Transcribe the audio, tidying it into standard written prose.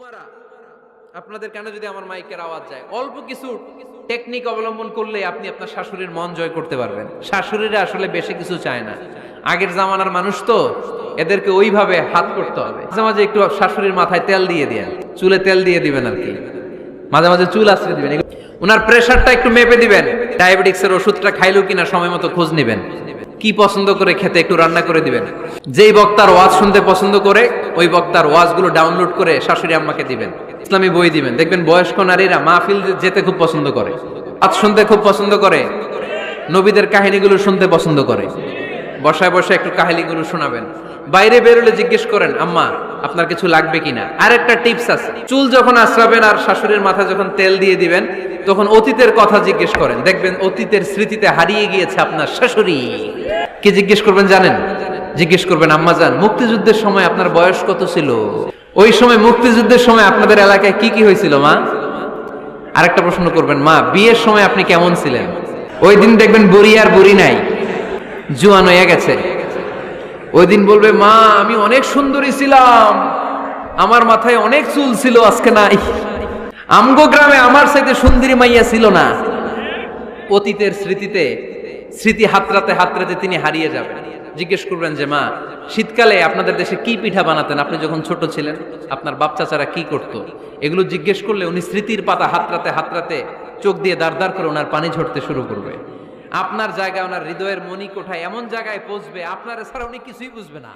বৌমারা, আপনাদের কেন যদি আমার মাইকের আওয়াজ যায়, অল্প কিছু টেকনিক অবলম্বন করলে আপনি আপনার শাশুড়ির মন জয় করতে পারবেন। শাশুড়িরা আসলে বেশি কিছু চায় না, আগের জামানার মানুষ তো, এদেরকে ওইভাবে হাত করতে হবে। মাঝে মাঝে একটু শাশুড়ির মাথায় তেল দিয়ে দিবেন, চুলে তেল দিয়ে দিবেন আর কি, মাঝে মাঝে চুল আশ্রে দিবেন, ওনার প্রেশারটা একটু মেপে দিবেন, ডায়াবেটিক্সের ওষুধটা খাইলো কিনা সময় মতো খোঁজ নিবেন, কি পছন্দ করে খেতে একটু রান্না করে দিবেন। যেই বক্তার ওয়াজ শুনতে পছন্দ করে ওই বক্তার ওয়াজগুলো ডাউনলোড করে শাশুড়ি আম্মাকে দিবেন, ইসলামী বই দিবেন। দেখবেন বয়স্ক নারীরা মাহফিল যেতে খুব পছন্দ করে, ওয়াজ শুনতে খুব পছন্দ করে, নবীদের কাহিনীগুলো শুনতে পছন্দ করে। বসায় বসায় একটু কাহিনীগুলো শোনাবেন। বাইরে বেরোলে জিজ্ঞেস করেন, আম্মা আপনার কিছু লাগবে কিনা। আর একটা টিপস আছে, চুল যখন আশ্রাবেন আর শাশুড়ির মাথায় যখন তেল দিয়ে দিবেন তখন অতীতের কথা জিজ্ঞেস করেন, দেখবেন অতীতের স্মৃতিতে হারিয়ে গিয়েছে আপনার শাশুড়ি। কি জিজ্ঞেস করবেন জানেন? জিজ্ঞেস করবেন, আম্মা জান মুক্তিযুদ্ধের সময় আপনার বয়স কত ছিল? ওই সময় মুক্তিযুদ্ধের সময় আপনাদের এলাকায় কি কি হয়েছিল মা? আরেকটা প্রশ্ন করবেন, মা বিয়ের সময় আপনি কেমন ছিলেন? ওই দিন দেখবেন বুড়ি আর বুড়ি নাই, জুয়ান হয়ে গেছে। ওই দিন বলবে, মা আমি অনেক সুন্দরী ছিলাম, আমার মাথায় অনেক চুল ছিল, আজকে নাই। আমগো গ্রামে আমার সাথে সুন্দরী মাইয়া ছিল না। অতীতের স্মৃতিতে, স্মৃতি হাতরাতে হাতরাতে তিনি হারিয়ে যাবেন। জিজ্ঞেস করবেন যে, মা শীতকালে আপনাদের দেশে কি পিঠা বানাতেন আপনি যখন ছোট ছিলেন, আপনার বাপ চাচারা কি করতো? এগুলো জিজ্ঞেস করলে উনি স্মৃতির পাতা হাতরাতে হাতরাতে চোখ দিয়ে দাঁড় দাঁড় করে ওনার পানি ঝরতে শুরু করবে। আপনার জায়গায়, ওনার হৃদয়ের মণি কোঠায় এমন জায়গায় পৌঁছবে, আপনার ছাড়া উনি কিছুই বুঝবে না।